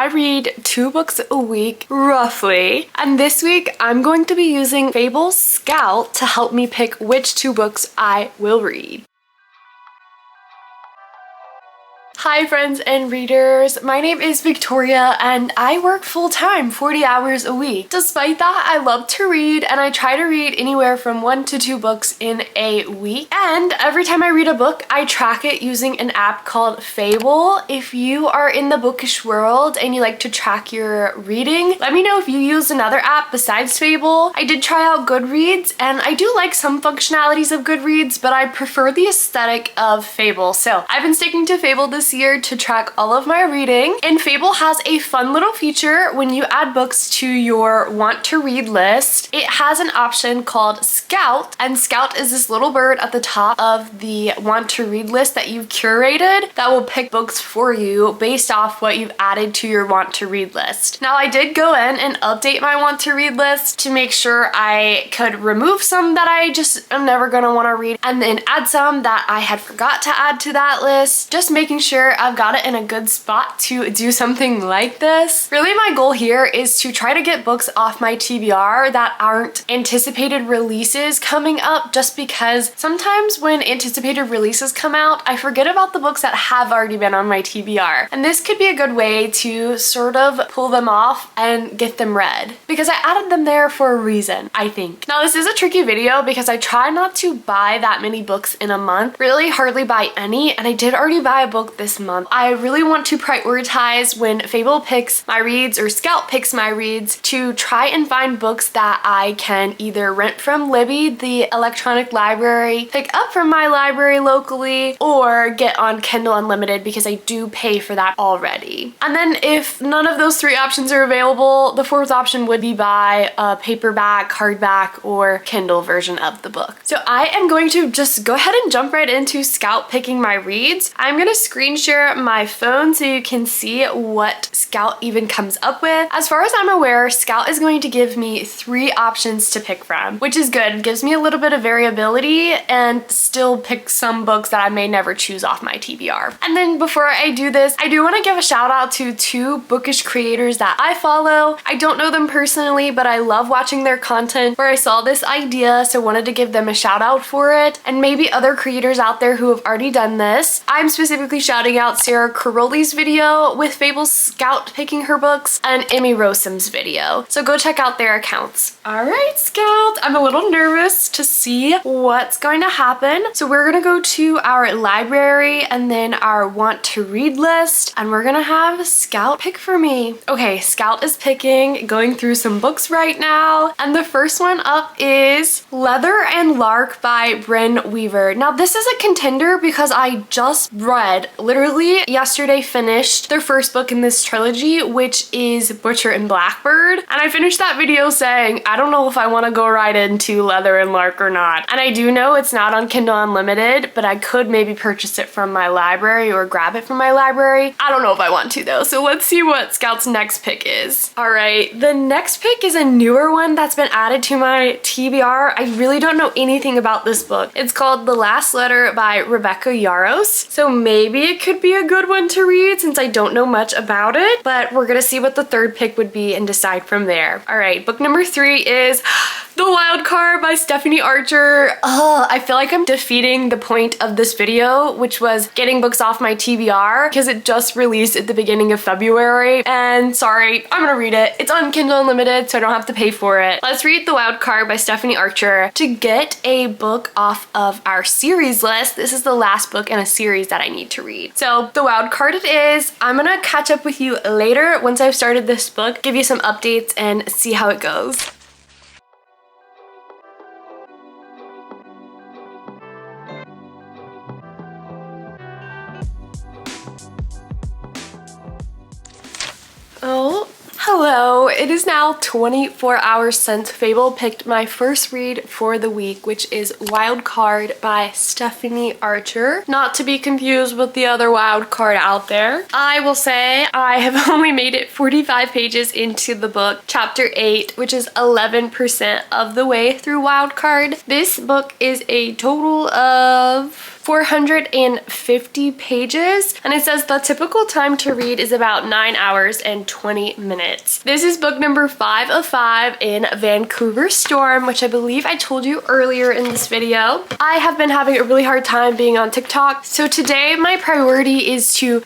I read 2 books a week, roughly. And this week, I'm going to be using Fable's Scout to help me pick which 2 books I will read. Hi friends and readers, my name is Victoria and I work full-time, 40 hours a week. Despite that, I love to read and I try to read anywhere from 1 to 2 books in a week. And every time I read a book, I track it using an app called Fable. If you are in the bookish world and you like to track your reading, let me know if you use another app besides Fable. I did try out Goodreads and I do like some functionalities of Goodreads, but I prefer the aesthetic of Fable. So I've been sticking to Fable this year to track all of my reading. And Fable has a fun little feature when you add books to your want to read list. It has an option called Scout, and Scout is this little bird at the top of the want to read list that you've curated that will pick books for you based off what you've added to your want to read list. Now I did go in and update my want to read list to make sure I could remove some that I just am never gonna want to read and then add some that I had forgot to add to that list, just making sure I've got it in a good spot to do something like this. Really, my goal here is to try to get books off my TBR that aren't anticipated releases coming up, just because sometimes when anticipated releases come out, I forget about the books that have already been on my TBR. And this could be a good way to sort of pull them off and get them read, because I added them there for a reason, I think. Now this is a tricky video because I try not to buy that many books in a month, really hardly buy any, and I did already buy a book this month. I really want to prioritize when Fable picks my reads or Scout picks my reads to try and find books that I can either rent from Libby, the electronic library, pick up from my library locally, or get on Kindle Unlimited because I do pay for that already. And then if none of those 3 options are available, the 4th option would be buy a paperback, hardback, or Kindle version of the book. So I am going to just go ahead and jump right into Scout picking my reads. I'm gonna screen share my phone so you can see what Scout even comes up with. As far as I'm aware, Scout is going to give me 3 options to pick from, which is good. It gives me a little bit of variability and still pick some books that I may never choose off my TBR. And then before I do this, I do want to give a shout out to 2 bookish creators that I follow. I don't know them personally, but I love watching their content where I saw this idea, so wanted to give them a shout out for it, and maybe other creators out there who have already done this. I'm specifically shouting out Sarah Caroli's video with Fable's Scout picking her books and Emmy Rosam's video. So go check out their accounts. All right, Scout, I'm a little nervous to see what's going to happen. So we're gonna go to our library and then our want to read list, and we're gonna have Scout pick for me. Okay, Scout is picking, going through some books right now. And the first one up is Leather and Lark by Bryn Weaver. Now this is a contender because I just read, literally yesterday, finished their first book in this trilogy, which is Butcher and Blackbird. And I finished that video saying, I don't know if I want to go right into Leather and Lark or not. And I do know it's not on Kindle Unlimited, but I could maybe purchase it from my library or grab it from my library. I don't know if I want to though. So let's see what Scout's next pick is. All right, the next pick is a newer one that's been added to my TBR. I really don't know anything about this book. It's called The Last Letter by Rebecca Yarros. So maybe it could be a good one to read since I don't know much about it, but we're gonna see what the 3rd pick would be and decide from there. All right, book number 3 is The Wild Card by Stephanie Archer. I feel like I'm defeating the point of this video, which was getting books off my TBR, because it just released at the beginning of February. And sorry, I'm gonna read it. It's on Kindle Unlimited, so I don't have to pay for it. Let's read The Wild Card by Stephanie Archer to get a book off of our series list. This is the last book in a series that I need to read. So The Wild Card it is. I'm gonna catch up with you later once I've started this book, give you some updates and see how it goes. Oh, hello it is now 24 hours since Fable picked my first read for the week, which is Wild Card by Stephanie Archer. Not to be confused with the other Wild Card out there. I will say I have only made it 45 pages into the book, chapter 8, which is 11% of the way through Wild Card. This book is a total of 450 pages, and it says the typical time to read is about 9 hours and 20 minutes. This is book number 5 of 5 in Vancouver Storm, which I believe I told you earlier in this video. I have been having a really hard time being on TikTok, so today my priority is to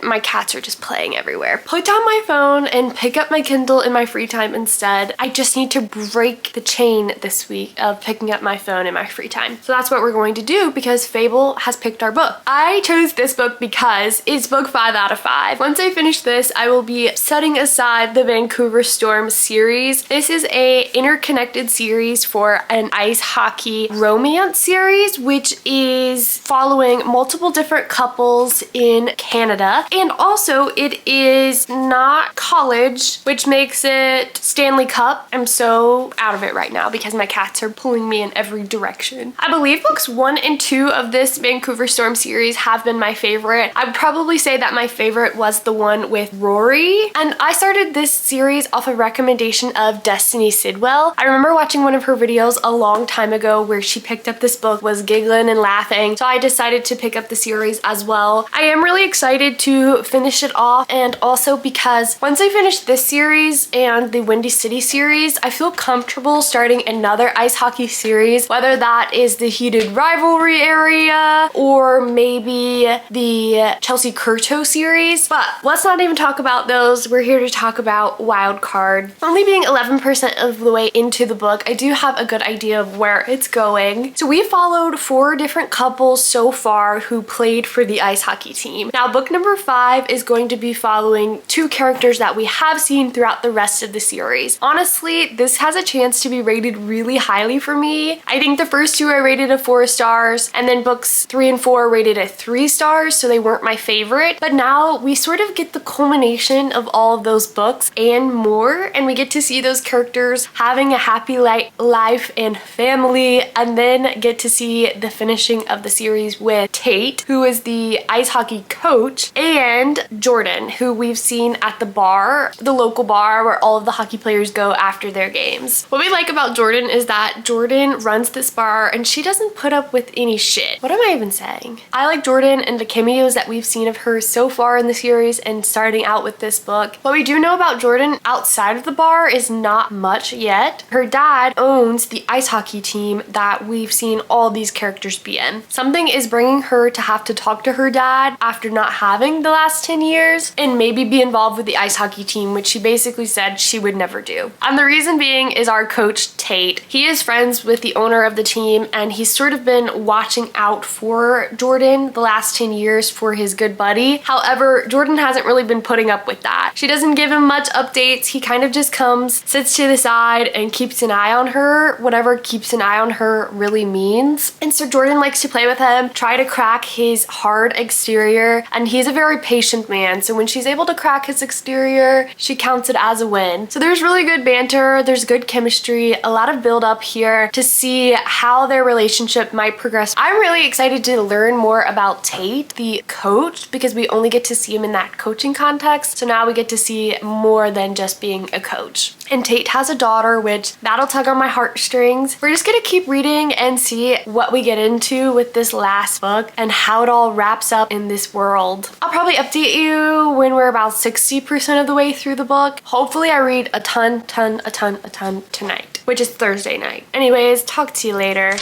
my cats are just playing everywhere. Put down my phone and pick up my Kindle in my free time instead. I just need to break the chain this week of picking up my phone in my free time. So that's what we're going to do because Fable has picked our book. I chose this book because it's book 5 out of 5. Once I finish this, I will be setting aside the Vancouver Storm series. This is a interconnected series for an ice hockey romance series, which is following multiple different couples in Canada. And also it is not college, which makes it Stanley Cup. I'm so out of it right now because my cats are pulling me in every direction. I believe books 1 and 2 of this Vancouver Storm series have been my favorite. I would probably say that my favorite was the one with Rory, and I started this series off a recommendation of Destiny Sidwell. I remember watching one of her videos a long time ago where she picked up this book, was giggling and laughing, so I decided to pick up the series as well. I am really excited to finish it off, and also because once I finish this series and the Windy City series, I feel comfortable starting another ice hockey series, whether that is the Heated Rivalry area or maybe the Chelsea Curto series, but let's not even talk about those. We're here to talk about Wild Card. Only being 11% of the way into the book, I do have a good idea of where it's going. So we followed 4 different couples so far who played for the ice hockey team. Now book number 5 is going to be following 2 characters that we have seen throughout the rest of the series. Honestly, this has a chance to be rated really highly for me. I think the first 2 I rated a 4 stars, and then books 3 and 4 rated at 3 stars, so they weren't my favorite. But now we sort of get the culmination of all of those books and more, and we get to see those characters having a happy life and family, and then get to see the finishing of the series with Tate, who is the ice hockey coach, and Jordan, who we've seen at the bar, the local bar where all of the hockey players go after their games. What we like about Jordan is that Jordan runs this bar and she doesn't put up with any shit. What am I even saying? I like Jordan and the cameos that we've seen of her so far in the series and starting out with this book. What we do know about Jordan outside of the bar is not much yet. Her dad owns the ice hockey team that we've seen all these characters be in. Something is bringing her to have to talk to her dad after not having the last 10 years and maybe be involved with the ice hockey team, which she basically said she would never do. And the reason being is our coach Tate. He is friends with the owner of the team and he's sort of been watching out for Jordan the last 10 years for his good buddy. However, Jordan hasn't really been putting up with that. She doesn't give him much updates. He kind of just comes, sits to the side and keeps an eye on her, whatever keeps an eye on her really means. And so Jordan likes to play with him, try to crack his hard exterior, and he's a very patient man. So when she's able to crack his exterior, she counts it as a win. So there's really good banter, there's good chemistry, a lot of build up here to see how their relationship might progress. I'm really excited to learn more about Tate, the coach, because we only get to see him in that coaching context. So now we get to see more than just being a coach. And Tate has a daughter, which that'll tug on my heartstrings. We're just gonna keep reading and see what we get into with this last book and how it all wraps up in this world. I'll probably update you when we're about 60% of the way through the book. Hopefully I read a ton tonight, which is Thursday night. Anyways, talk to you later.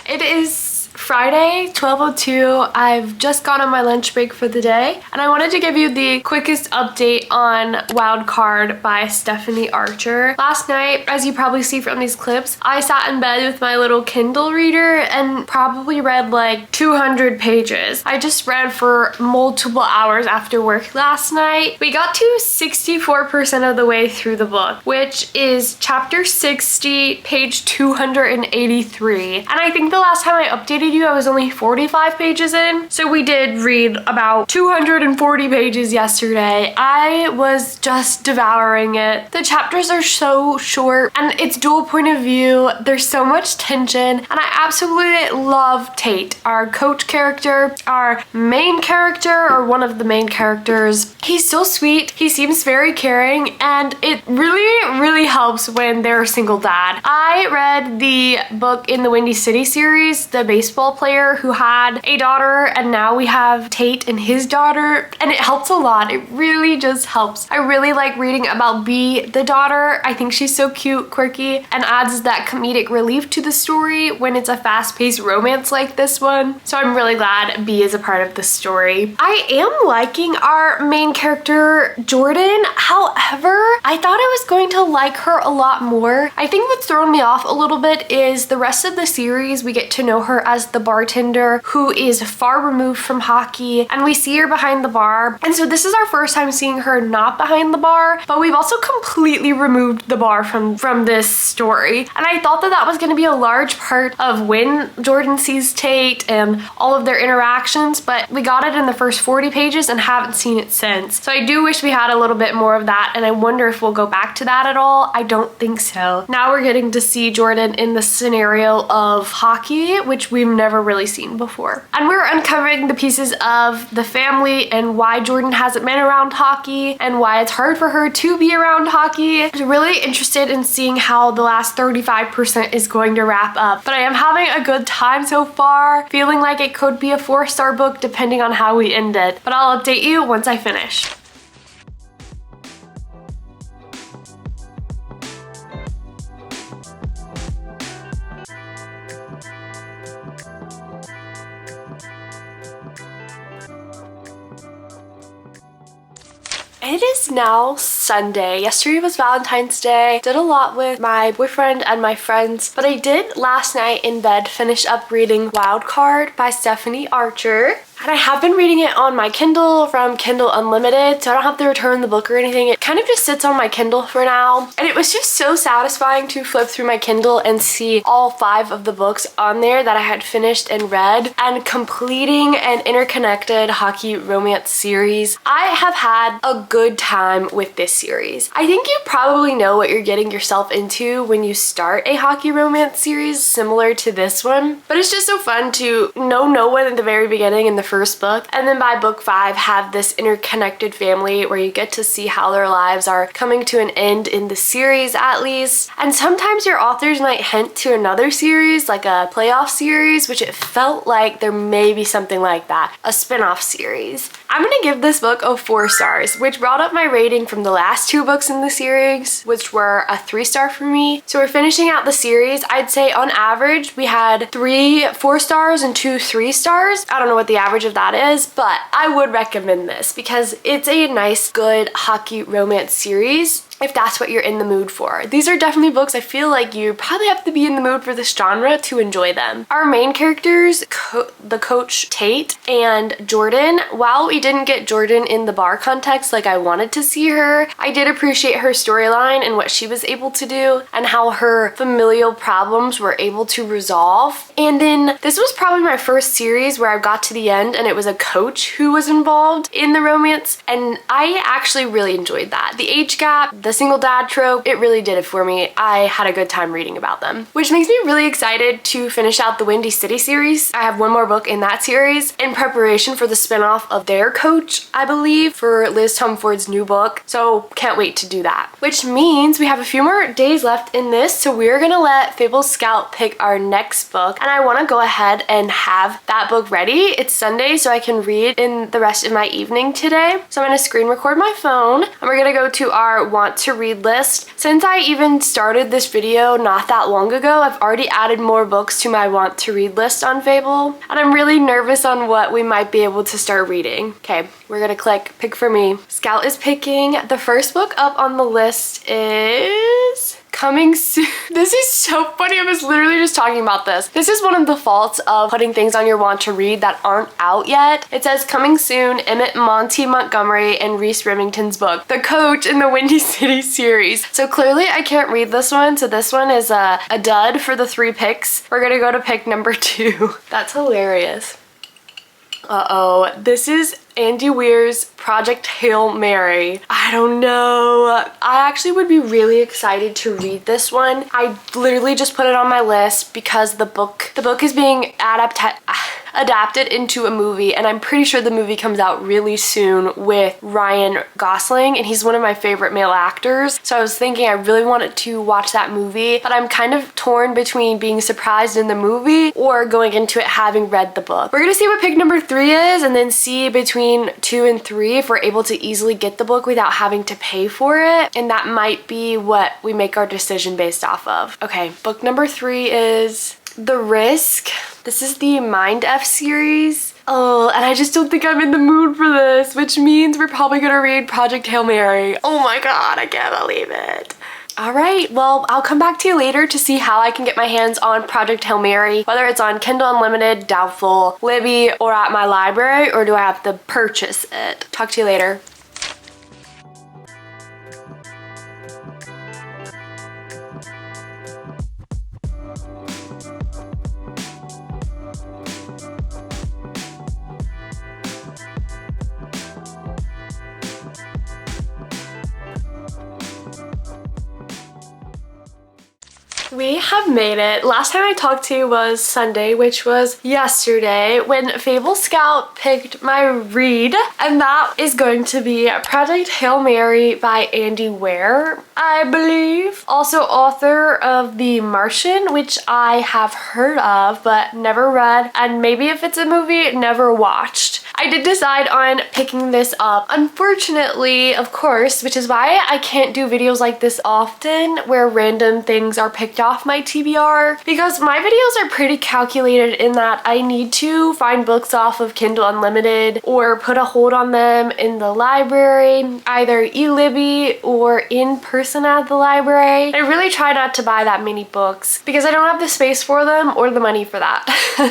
It is Friday, 12:02. I've just gone on my lunch break for the day, and I wanted to give you the quickest update on Wildcard by Stephanie Archer. Last night, as you probably see from these clips, I sat in bed with my little Kindle reader and probably read like 200 pages. I just read for multiple hours after work last night. We got to 64% of the way through the book, which is chapter 60, page 283. And I think the last time I updated you, I was only 45 pages in. So we did read about 240 pages yesterday. I was just devouring it. The chapters are so short and it's dual point of view. There's so much tension, and I absolutely love Tate, our coach character, our main character, or one of the main characters. He's so sweet. He seems very caring, and it really helps when they're a single dad. I read the book in the Windy City series, the baseball player who had a daughter, and now we have Tate and his daughter, and it helps a lot. It really just helps. I really like reading about Bee, the daughter. I think she's so cute, quirky, and adds that comedic relief to the story when it's a fast-paced romance like this one. So I'm really glad Bee is a part of the story. I am liking our main character, Jordan. However, I thought I was going to like her a lot more. I think what's thrown me off a little bit is the rest of the series, we get to know her as the bartender who is far removed from hockey, and we see her behind the bar. And so this is our first time seeing her not behind the bar, but we've also completely removed the bar from this story. And I thought that was going to be a large part of when Jordan sees Tate and all of their interactions, but we got it in the first 40 pages and haven't seen it since. So I do wish we had a little bit more of that, and I wonder if we'll go back to that at all. I don't think so. Now we're getting to see Jordan in the scenario of hockey, which we've never really seen before. And we're uncovering the pieces of the family and why Jordan hasn't been around hockey and why it's hard for her to be around hockey. I'm really interested in seeing how the last 35% is going to wrap up, but I am having a good time so far, feeling like it could be a 4-star book depending on how we end it, but I'll update you once I finish. It is now Sunday. Yesterday was Valentine's Day. Did a lot with my boyfriend and my friends, but I did last night in bed finish up reading Wildcard by Stephanie Archer. And I have been reading it on my Kindle from Kindle Unlimited, so I don't have to return the book or anything. It kind of just sits on my Kindle for now. And it was just so satisfying to flip through my Kindle and see all 5 of the books on there that I had finished and read, and completing an interconnected hockey romance series. I have had a good time with this series. I think you probably know what you're getting yourself into when you start a hockey romance series similar to this one, but it's just so fun to know no one at the very beginning in the first book, and then by book 5 have this interconnected family where you get to see how their lives are coming to an end in the series at least. And sometimes your authors might hint to another series, like a playoff series, which it felt like there may be something like that, a spin-off series. I'm gonna give this book a 4 stars, which brought up my rating from the last 2 books in the series, which were a 3-star for me. So we're finishing out the series. I'd say on average we had 3 4 stars and 2 3 stars. I don't know what the average of that is, but I would recommend this because it's a nice, good hockey romance series if that's what you're in the mood for. These are definitely books I feel like you probably have to be in the mood for this genre to enjoy them. Our main characters, the coach Tate and Jordan, while we didn't get Jordan in the bar context like I wanted to see her, I did appreciate her storyline and what she was able to do and how her familial problems were able to resolve. And then this was probably my first series where I got to the end and it was a coach who was involved in the romance, and I actually really enjoyed that. The age gap, the single dad trope, it really did it for me. I had a good time reading about them, which makes me really excited to finish out the Windy City series. I have one more book in that series in preparation for the spinoff of their coach, I believe, for Liz Humford's new book. So can't wait to do that. Which means we have a few more days left in this, so we're gonna let Fable Scout pick our next book, and I want to go ahead and have that book ready. It's Sunday, so I can read in the rest of my evening today. So I'm gonna screen record my phone, and we're gonna go to our want to read list. Since I even started this video not that long ago, I've already added more books to my want to read list on Fable, and I'm really nervous on what we might be able to start reading. Okay, we're gonna click pick for me. Scout is picking. The first book up on the list is coming soon. This is so funny. I was literally just talking about this. This is one of the faults of putting things on your want to read that aren't out yet. It says coming soon, Emmett Monty Montgomery and Reese Remington's book, The Coach in the Windy City series. So clearly I can't read this one. So this one is a dud for the 3 picks. We're gonna go to pick number 2. That's hilarious. Uh-oh, this is Andy Weir's Project Hail Mary. I don't know. I actually would be really excited to read this one. I literally just put it on my list because the book is being adapted into a movie, and I'm pretty sure the movie comes out really soon with Ryan Gosling, and he's one of my favorite male actors. So I was thinking I really wanted to watch that movie, but I'm kind of torn between being surprised in the movie or going into it having read the book. We're gonna see what pick number 3 is, and then see between 2 and 3 if we're able to easily get the book without having to pay for it, and that might be what we make our decision based off of. Okay, book number 3 is The Risk. This is the Mind F series. Oh, and I just don't think I'm in the mood for this, which means we're probably gonna read Project Hail Mary. Oh my god, I can't believe it. All right, well, I'll come back to you later to see how I can get my hands on Project Hail Mary, whether it's on Kindle Unlimited, doubtful, Libby, or at my library, or do I have to purchase it? Talk to you later. We have made it. Last time I talked to you was Sunday, which was yesterday, when Fable Scout picked my read, and that is going to be Project Hail Mary by Andy Weir, I believe. Also author of The Martian, which I have heard of but never read, and maybe if it's a movie, never watched. I did decide on picking this up. Unfortunately, of course, which is why I can't do videos like this often where random things are picked off my TBR, because my videos are pretty calculated in that I need to find books off of Kindle Unlimited or put a hold on them in the library, either eLibby or in person at the library. I really try not to buy that many books because I don't have the space for them or the money for that.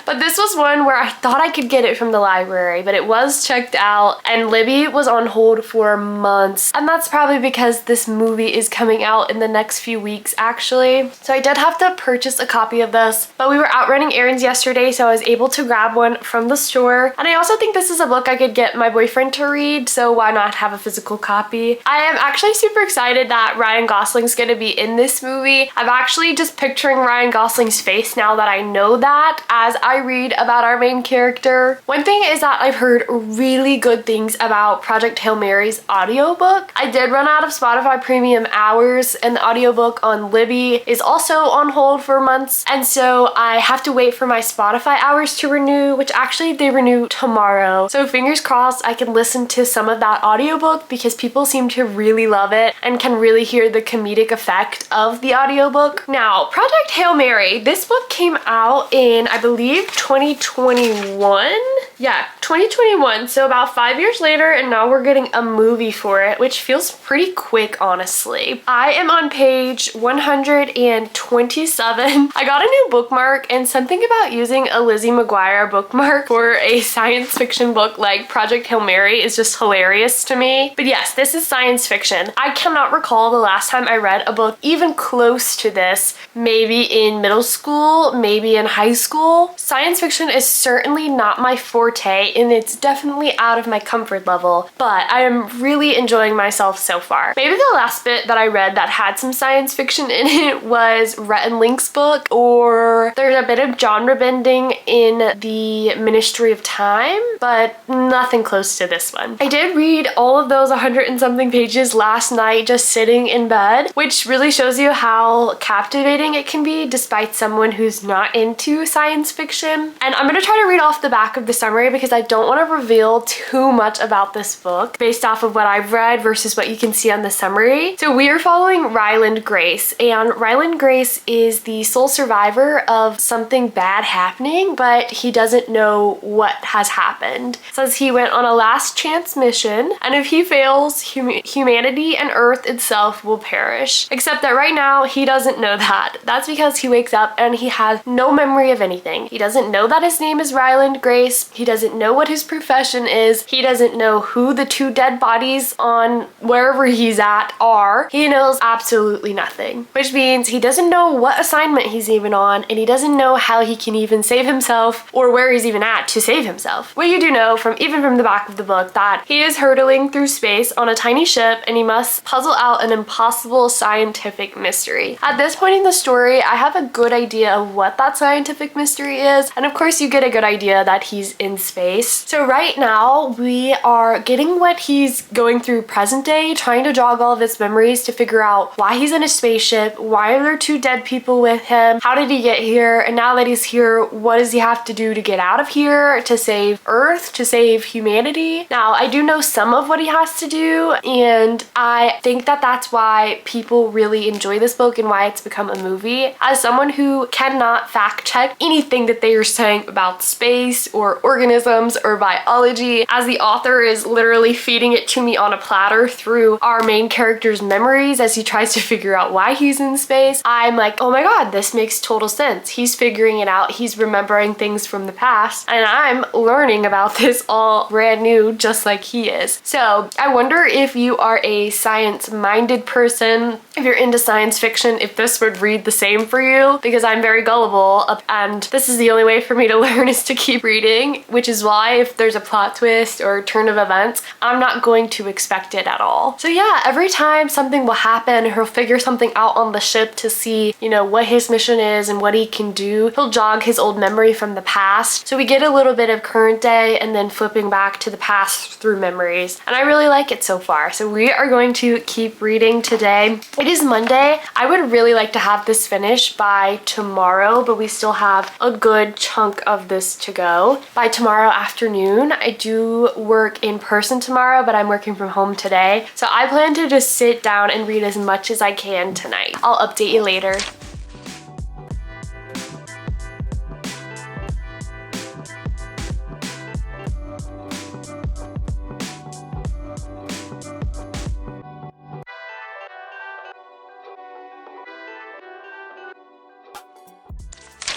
But this was one where I thought I could get it from the library, but it was checked out and Libby was on hold for months, and that's probably because this movie is coming out in the next few weeks actually. So I did have to purchase a copy of this, but we were out running errands yesterday, so I was able to grab one from the store. And I also think this is a book I could get my boyfriend to read, so why not have a physical copy? I am actually super excited that Ryan Gosling's gonna be in this movie. I'm actually just picturing Ryan Gosling's face now that I know that as I read about our main character. One thing is that I've heard really good things about Project Hail Mary's audiobook. I did run out of Spotify premium hours, and the audiobook on Libby is also on hold for months, and so I have to wait for my Spotify hours to renew, which actually they renew tomorrow. So fingers crossed I can listen to some of that audiobook because people seem to really love it and can really hear the comedic effect of the audiobook. Now, Project Hail Mary, this book came out in, I believe, 2021? Yeah, 2021, so about 5 years later, and now we're getting a movie for it, which feels pretty quick, honestly. I am on page 127. I got a new bookmark, and something about using a Lizzie McGuire bookmark for a science fiction book like Project Hail Mary is just hilarious to me. But yes, this is science fiction. I cannot recall the last time I read a book even close to this, maybe in middle school, maybe in high school. Science fiction is certainly not my forte, and it's definitely out of my comfort level, but I am really enjoying myself so far. Maybe the last bit that I read that had some science fiction in it was Rhett and Link's book, or there's a bit of genre bending in the Ministry of Time, but nothing close to this one. I did read all of those 100 and something pages last night just sitting in bed, which really shows you how captivating it can be despite someone who's not into science fiction. And I'm gonna try to read off the back of the summary summary because I don't want to reveal too much about this book based off of what I've read versus what you can see on the summary. So we are following Ryland Grace, and Ryland Grace is the sole survivor of something bad happening, but he doesn't know what has happened. It says he went on a last chance mission, and if he fails, humanity and Earth itself will perish. Except that right now, he doesn't know that. That's because he wakes up and he has no memory of anything. He doesn't know that his name is Ryland Grace. He doesn't know what his profession is. He doesn't know who the two dead bodies on wherever he's at are. He knows absolutely nothing, which means he doesn't know what assignment he's even on, and he doesn't know how he can even save himself or where he's even at to save himself. Well, you do know from the back of the book that he is hurtling through space on a tiny ship, and he must puzzle out an impossible scientific mystery. At this point in the story, I have a good idea of what that scientific mystery is, and of course you get a good idea that he's in space. So right now we are getting what he's going through present day, trying to jog all of his memories to figure out why he's in a spaceship, why are there two dead people with him, how did he get here, and now that he's here, what does he have to do to get out of here, to save Earth, to save humanity. Now I do know some of what he has to do, and I think that that's why people really enjoy this book and why it's become a movie. As someone who cannot fact check anything that they are saying about space or organisms or biology, as the author is literally feeding it to me on a platter through our main character's memories as he tries to figure out why he's in space, I'm like, oh my god, this makes total sense. He's figuring it out, he's remembering things from the past, and I'm learning about this all brand new just like he is. So I wonder if you are a science-minded person, if you're into science fiction, if this would read the same for you, because I'm very gullible and this is the only way for me to learn is to keep reading, which is why if there's a plot twist or turn of events, I'm not going to expect it at all. So yeah, every time something will happen, he'll figure something out on the ship to see, you know, what his mission is and what he can do. He'll jog his old memory from the past. So we get a little bit of current day and then flipping back to the past through memories. And I really like it so far. So we are going to keep reading today. It is Monday. I would really like to have this finished by tomorrow, but we still have a good chunk of this to go. By tomorrow afternoon, I do work in person tomorrow, but I'm working from home today. So I plan to just sit down and read as much as I can tonight. I'll update you later.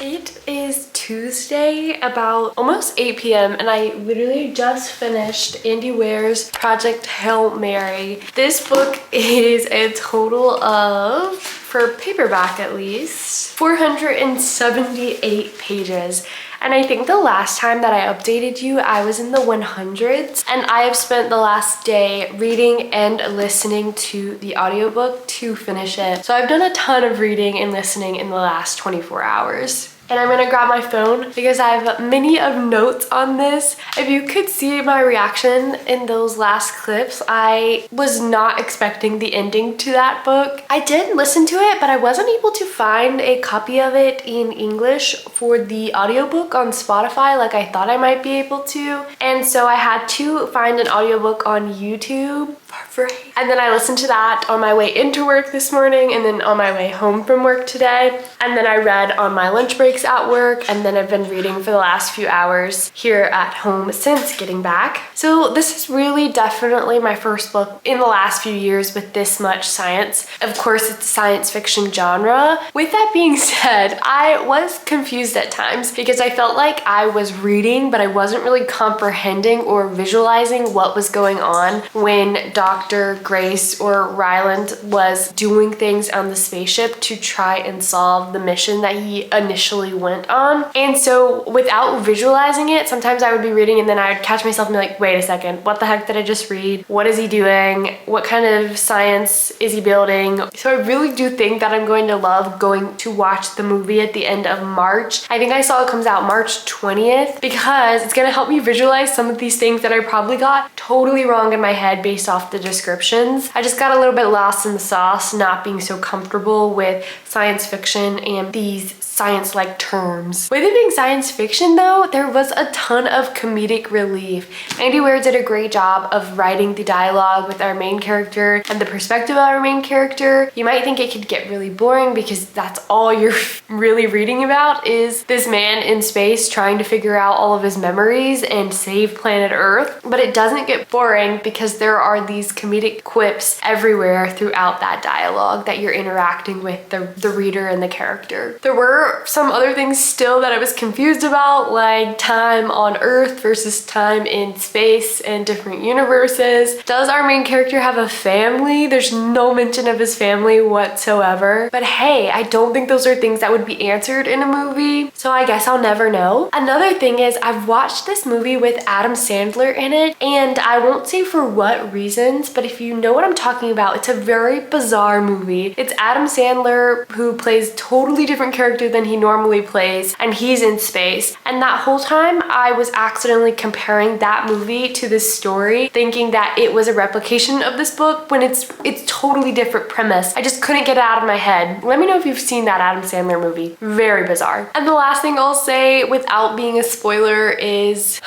It is Tuesday, about almost 8 p.m. and I literally just finished Andy Weir's Project Hail Mary. This book is a total of, for paperback at least, 478 pages. And I think the last time that I updated you, I was in the 100s, and I have spent the last day reading and listening to the audiobook to finish it. So I've done a ton of reading and listening in the last 24 hours. And I'm gonna grab my phone because I have many of notes on this. If you could see my reaction in those last clips, I was not expecting the ending to that book. I did listen to it, but I wasn't able to find a copy of it in English for the audiobook on Spotify like I thought I might be able to. And so I had to find an audiobook on YouTube for free. And then I listened to that on my way into work this morning and then on my way home from work today. And then I read on my lunch breaks at work, and then I've been reading for the last few hours here at home since getting back. So this is really definitely my first book in the last few years with this much science. Of course, it's science fiction genre. With that being said, I was confused at times because I felt like I was reading, but I wasn't really comprehending or visualizing what was going on when Dr. Grace or Ryland was doing things on the spaceship to try and solve the mission that he initially went on. And so without visualizing it, sometimes I would be reading and then I would catch myself and be like, wait a second, what the heck did I just read? What is he doing? What kind of science is he building? So I really do think that I'm going to love going to watch the movie at the end of March. I think I saw it comes out March 20th because it's gonna help me visualize some of these things that I probably got totally wrong in my head based off the descriptions. I just got a little bit lost in the sauce, not being so comfortable with science fiction and these science-like terms. With it being science fiction though, there was a ton of comedic relief. Andy Weir did a great job of writing the dialogue with our main character and the perspective of our main character. You might think it could get really boring because that's all you're really reading about is this man in space trying to figure out all of his memories and save planet Earth. But it doesn't get boring because there are these comedic quips everywhere throughout that dialogue that you're interacting with the reader and the character. There were some other things still that I was confused about, like time on Earth versus time in space and different universes. Does our main character have a family? There's no mention of his family whatsoever. But hey, I don't think those are things that would be answered in a movie, so I guess I'll never know. Another thing is I've watched this movie with Adam Sandler in it, and I won't say for what reasons, but if you know what I'm talking about, it's a very bizarre movie. It's Adam Sandler who plays totally different character than he normally plays, and he's in space. And that whole time I was accidentally comparing that movie to this story, thinking that it was a replication of this book when it's totally different premise. I just couldn't get it out of my head. Let me know if you've seen that Adam Sandler movie. Very bizarre. And the last thing I'll say without being a spoiler is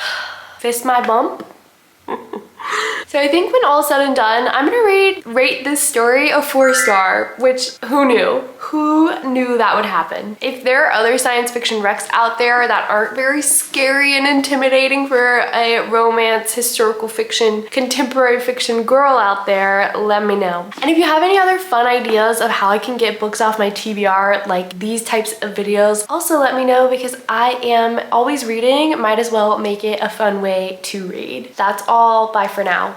fist my bump. So I think when all said and done, I'm gonna rate this story a 4-star, which who knew? Who knew that would happen? If there are other science fiction recs out there that aren't very scary and intimidating for a romance, historical fiction, contemporary fiction girl out there, let me know. And if you have any other fun ideas of how I can get books off my TBR, like these types of videos, also let me know because I am always reading. Might as well make it a fun way to read. That's all. Bye for now.